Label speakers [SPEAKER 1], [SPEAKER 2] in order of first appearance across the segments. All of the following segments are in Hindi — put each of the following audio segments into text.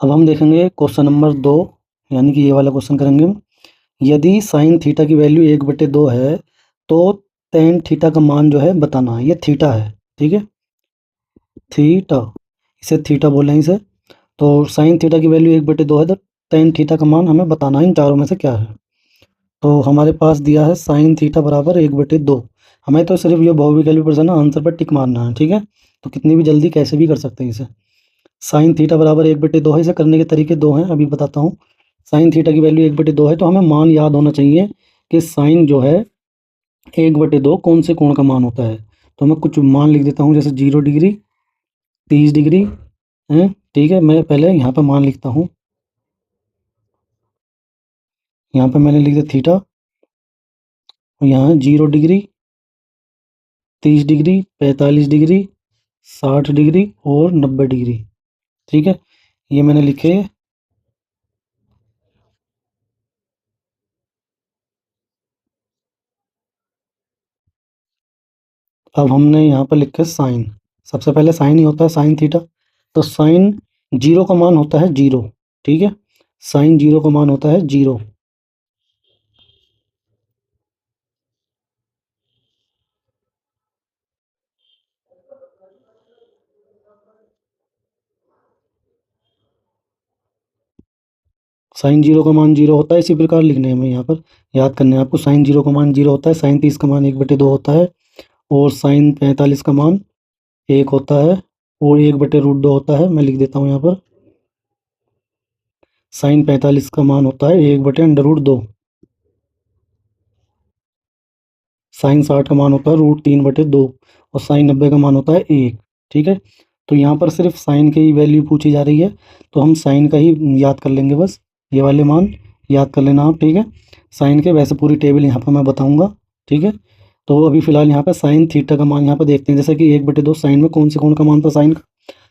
[SPEAKER 1] अब हम देखेंगे क्वेश्चन नंबर 2, यानी कि ये वाला क्वेश्चन करेंगे हम। यदि साइन थीटा की वैल्यू 1/2 है तो टेन थीटा का मान जो है बताना है। ये थीटा है, ठीक है, थीटा, इसे थीटा बोल रहे हैं इसे। तो साइन थीटा की वैल्यू 1/2 है तो टेन थीटा का मान हमें बताना है इन चारों में से क्या है। तो हमारे पास दिया है साइन थीटा बराबर 1/2। हमें तो सिर्फ ये बहुविकल्पी कैलकुलेशन है, आंसर पर टिक मारना है, ठीक है। तो कितनी भी जल्दी कैसे भी कर सकते हैं इसे। साइन थीटा बराबर 1/2 है, इसे करने के तरीके दो हैं, अभी बताता हूँ। साइन थीटा की वैल्यू 1/2 है तो हमें मान याद होना चाहिए कि साइन जो है 1/2 कौन से कोण का मान होता है। तो मैं कुछ मान लिख देता हूँ, जैसे 0 डिग्री, 30 डिग्री है, ठीक है। मैं पहले यहाँ पर मान लिखता हूँ, यहाँ पर मैंने लिख दिया थीटा, और यहाँ 0 डिग्री, 30 डिग्री, 45 डिग्री, 60 डिग्री और 90 डिग्री, ठीक है। ये मैंने लिखे। अब हमने यहाँ पर लिखा साइन। सबसे पहले साइन ही होता है साइन थीटा। तो साइन जीरो का मान होता है 0, ठीक है। साइन जीरो का मान होता है 0। साइन जीरो का मान 0 होता है, इसी प्रकार लिखने में यहाँ पर याद करना है आपको। साइन जीरो का मान 0 होता है, साइन 30 का मान 1/2 होता है, और साइन 45 का मान 1 होता है, और 1/√2 होता है। मैं लिख देता हूँ यहाँ पर, साइन 45 का मान होता है 1/√2। साइन 60 का मान होता है √3/2, और साइन 90 का मान होता है 1, ठीक है। तो यहाँ पर सिर्फ साइन की ही वैल्यू पूछी जा रही है, तो हम साइन का ही याद कर लेंगे बस। ये वाले मान याद कर लेना आप, ठीक है। साइन के वैसे पूरी टेबल यहाँ पर मैं बताऊँगा, ठीक है। तो अभी फ़िलहाल यहाँ पर साइन थीटा का मान यहाँ पर देखते हैं, जैसे कि 1/2 साइन में कौन से कोण का मान था साइन का।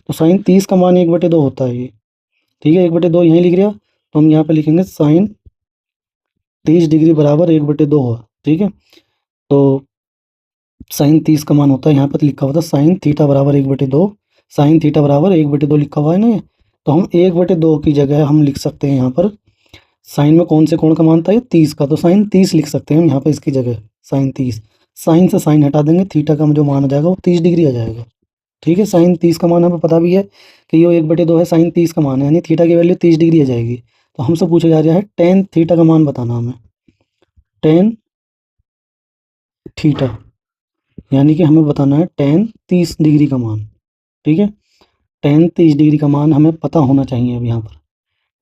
[SPEAKER 1] तो साइन 30 का मान 1/2 होता है ये, ठीक है। 1/2 यहीं लिख लिया, तो हम यहाँ पर लिखेंगे साइन 30 डिग्री बराबर 1/2 हुआ, ठीक है। तो साइन 30 का मान होता है, यहाँ पर लिखा हुआ था साइन थीटा बराबर 1/2, साइन थीटा बराबर 1/2 लिखा हुआ है ना ये। तो हम 1/2 की जगह हम लिख सकते हैं यहाँ पर, साइन में कौन से कोण का मान था ये 30 का, तो साइन 30 लिख सकते हैं हम यहाँ पर इसकी जगह, साइन 30। साइन से साइन हटा देंगे, थीटा का जो मान आ जाएगा वो 30 डिग्री आ जाएगा, ठीक है। साइन 30 का मान हमें पता भी है कि ये 1/2 है, साइन 30 का मान है, यानी थीटा की वैल्यू 30 डिग्री आ जाएगी। तो हमसे पूछा जा रहा है टेन थीटा का मान बताना हमें, टेन थीटा, यानी कि हमें बताना है टेन 30 डिग्री का मान, ठीक है। टेन 30 डिग्री का मान हमें पता होना चाहिए। अब यहाँ पर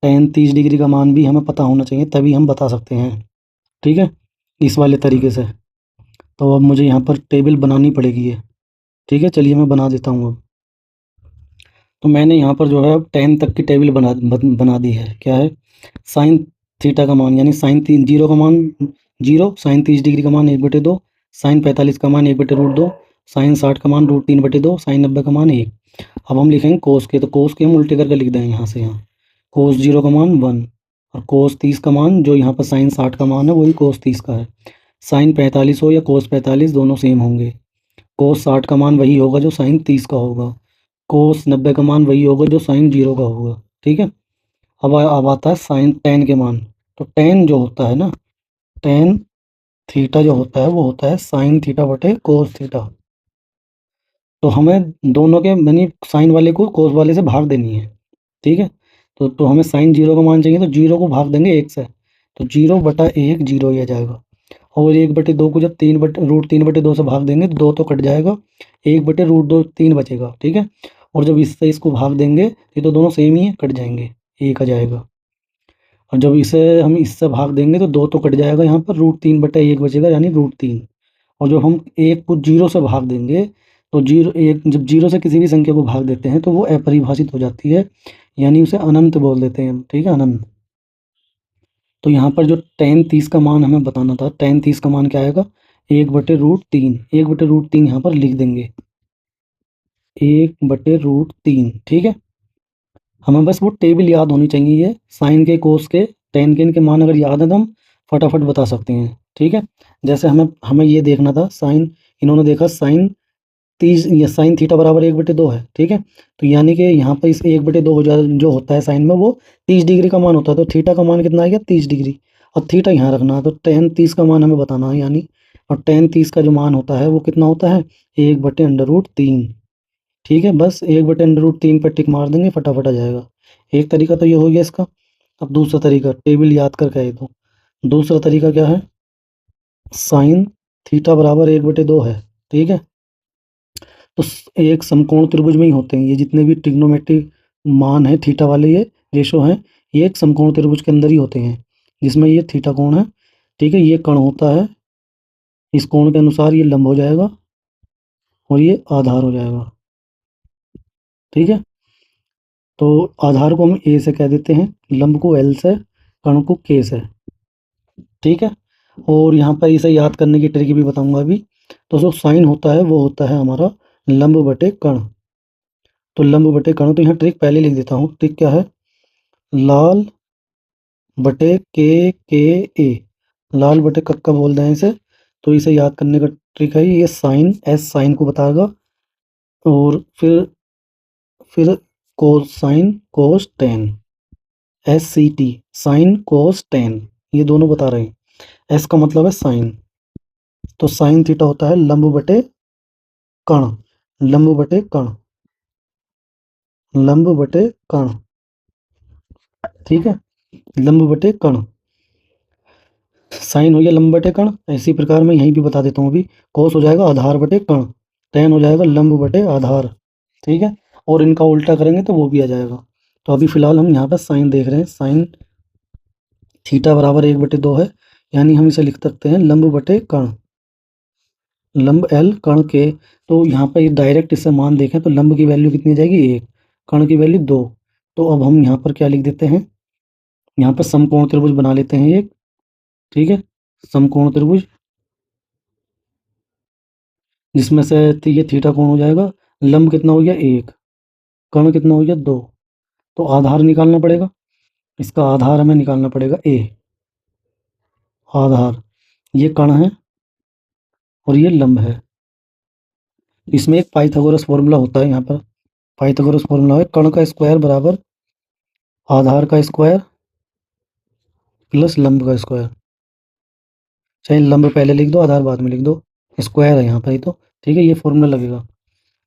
[SPEAKER 1] टेन 30 डिग्री का मान भी हमें पता होना चाहिए, तभी हम बता सकते हैं, ठीक है, इस वाले तरीके से। तो अब मुझे यहाँ पर टेबल बनानी पड़ेगी ये, ठीक है। चलिए मैं बना देता हूँ अब। तो मैंने यहाँ पर जो है अब 10 तक की टेबल बना दी है। क्या है, साइन थीटा का मान, यानी साइन तीन जीरो का मान 0, साइन 30 डिग्री का मान 1/2, साइन 45 का मान 1/√2, साइन 60 का मान √3/2, साइन 90 का मान 1। अब हम लिखेंगे कोस के, तो कोस के हम उल्टे करके लिख देंगे यहाँ से। यहाँ कोस 0 का मान 1, और कोस 30 का मान जो यहाँ पर साइन 60 का मान है वही कोस 30 का है। साइन 45 हो या कोस 45 दोनों सेम होंगे। कोस 60 का मान वही होगा जो साइन 30 का होगा, कोस 90 का मान वही होगा जो साइन 0 का होगा, ठीक है। अब आता है साइन टेन के मान। तो टेन जो होता है ना, टेन थीटा जो होता है वो होता है साइन थीटा बटे कोस थीटा। तो हमें दोनों के यानी साइन वाले को कोस वाले से भाग देनी है, ठीक है। तो हमें साइन 0 का मान चाहिए, तो 0 को भाग देंगे 1 से, तो 0/1 0 ही आ जाएगा। और 1/2 को जब 3/√3/2 से भाग देंगे तो 2 तो कट जाएगा, 1/√2 3 बचेगा, ठीक है। और जब इससे इसको भाग देंगे, ये तो दोनों सेम ही है, कट जाएंगे, 1 आ जाएगा। और जब इसे हम इससे भाग देंगे तो 2 तो कट जाएगा, यहाँ पर √3/1 बचेगा, यानी √3। और जब हम 1 को 0 से भाग देंगे, तो जीरो एक जब 0 से किसी भी संख्या को भाग देते हैं तो वो अपरिभाषित हो जाती है, यानी उसे अनंत बोल देते हैं हम, ठीक है, अनंत। तो यहाँ पर जो टेन 30 का मान हमें बताना था, टेन 30 का मान क्या आएगा, 1/√3, 1/√3 यहाँ पर लिख देंगे, 1/√3, ठीक है। हमें बस वो टेबल याद होनी चाहिए, ये साइन के, कोस के, टेन के, इनके मान अगर याद है तो हम फटाफट बता सकते हैं, ठीक है। जैसे हमें हमें ये देखना था साइन, इन्होंने देखा साइन 30 ये साइन थीटा बराबर 1/2 है, ठीक है। तो यानी कि यहाँ पर इस 1/2 हो जा जो होता है साइन में वो 30 डिग्री का मान होता है। तो थीटा का मान कितना आ गया 30 डिग्री, और थीटा यहाँ रखना है। तो tan 30 का मान हमें बताना है यानी, और tan 30 का जो मान होता है वो कितना होता है 1/√3, ठीक है। बस 1/√3 पर टिक मार देंगे, फटाफट आ जाएगा। एक तरीका तो ये हो गया इसका। अब दूसरा तरीका टेबल याद करके आए तो दूसरा तरीका क्या है, साइन थीटा बराबर 1/2 है, ठीक है। तो एक समकोण त्रिभुज में ही होते हैं ये जितने भी ट्रिग्नोमेट्रिक मान है थीटा वाले, ये रेशो हैं, ये एक समकोण त्रिभुज के अंदर ही होते हैं जिसमें ये थीटा कोण है, ठीक है। ये कण होता है, इस कोण के अनुसार ये लंब हो जाएगा और ये आधार हो जाएगा, ठीक है। तो आधार को हम ए से कह देते हैं, लंब को एल से, कण को के से, ठीक है। और यहाँ पर इसे याद करने की ट्रिक भी बताऊंगा अभी। तो जो साइन होता है वो होता है हमारा लंब बटे कण। तो लंब बटे कण, तो यहाँ ट्रिक पहले लिख देता हूँ। ट्रिक क्या है, लाल बटे के ए, लाल बटे कक्का बोल दें इसे। तो इसे याद करने का ट्रिक है, ये साइन एस साइन को बताएगा, और फिर cosine cos ten, S C T, sine cos ten, ये दोनों बता रहे हैं। एस का मतलब है साइन, तो साइन थीटा होता है लंब बटे कण, लंब बटे कण, लंब बटे कण, ठीक है। लंब बटे कण, साइन हो गया लंब बटे कण। इसी प्रकार मैं यहीं भी बता देता हूँ अभी, कोस हो जाएगा आधार बटे कण, टेन हो जाएगा लंब बटे आधार, ठीक है। और इनका उल्टा करेंगे तो वो भी आ जाएगा। तो अभी फिलहाल हम यहाँ पर साइन देख रहे हैं, साइन थीटा बराबर 1/2 है, यानी हम इसे लिख सकते हैं लंब बटे कण, लंब एल कण के। तो यहाँ पर डायरेक्ट इससे मान देखें तो लंब की वैल्यू कितनी आ जाएगी 1, कण की वैल्यू 2। तो अब हम यहाँ पर क्या लिख देते हैं, यहाँ पर समकोण त्रिभुज बना लेते हैं एक, ठीक है। समकोण त्रिभुज जिसमें से ये थीटा कोण हो जाएगा, लंब कितना हो गया 1, कण कितना हो गया 2। तो आधार निकालना पड़ेगा, इसका आधार हमें निकालना पड़ेगा ए, आधार ये कण है और ये लंब है। इसमें एक पाइथागोरस फॉर्मूला होता है, यहाँ पर पाइथागोरस फॉर्मूला है, कण का स्क्वायर बराबर आधार का स्क्वायर प्लस लंब का स्क्वायर। चाहे लंब पहले लिख दो आधार बाद में लिख दो, स्क्वायर है यहाँ पर ही तो, ठीक है। ये फॉर्मूला लगेगा।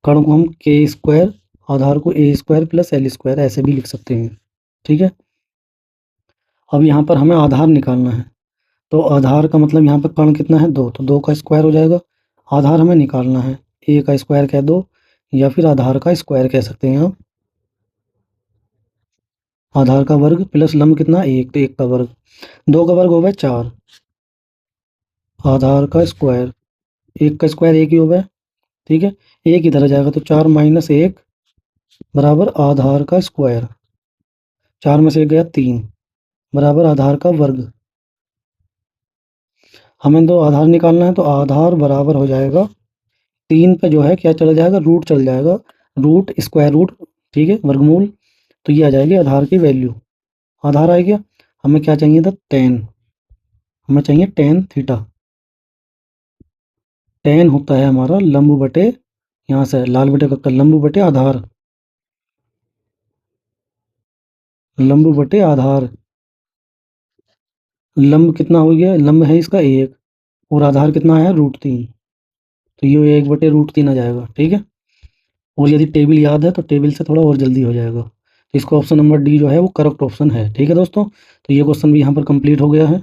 [SPEAKER 1] कण को हम के स्क्वायर, आधार को ए स्क्वायर प्लस एल स्क्वायर ऐसे भी लिख सकते हैं, ठीक है। अब यहाँ पर हमें आधार निकालना है, तो आधार का मतलब यहाँ पर कण कितना है 2, तो 2 का स्क्वायर हो जाएगा। आधार हमें निकालना है, ए का स्क्वायर कह दो या फिर आधार का स्क्वायर कह सकते हैं आप, आधार का वर्ग प्लस लंब कितना 1, तो 1 का वर्ग, 2 का वर्ग हो गया 4, आधार का स्क्वायर, 1 का स्क्वायर 1 ही हो गया, ठीक है। एक इधर आ जाएगा तो 4 - 1 बराबर आधार का स्क्वायर, 4 में से 1 गया 3 बराबर आधार का वर्ग। हमें तो आधार निकालना है, तो आधार बराबर हो जाएगा 3 पे जो है क्या चला जाएगा, रूट चल जाएगा, रूट स्क्वायर रूट, ठीक है, वर्गमूल। तो ये आ जाएगी आधार की वैल्यू, आधार आ गया। हमें क्या चाहिए था 10, हमें चाहिए tan थीटा। tan होता है हमारा लंब बटे, यहाँ से लाल बटे का लंब बटे आधार, लंब बटे आधार। लंब कितना हो गया, लंब है इसका 1 और आधार कितना है √3, तो ये 1/√3 आ जाएगा, ठीक है। और यदि टेबल याद है तो टेबल से थोड़ा और जल्दी हो जाएगा। तो इसका ऑप्शन नंबर डी जो है वो करेक्ट ऑप्शन है, ठीक है दोस्तों। तो ये क्वेश्चन भी यहाँ पर कंप्लीट हो गया है।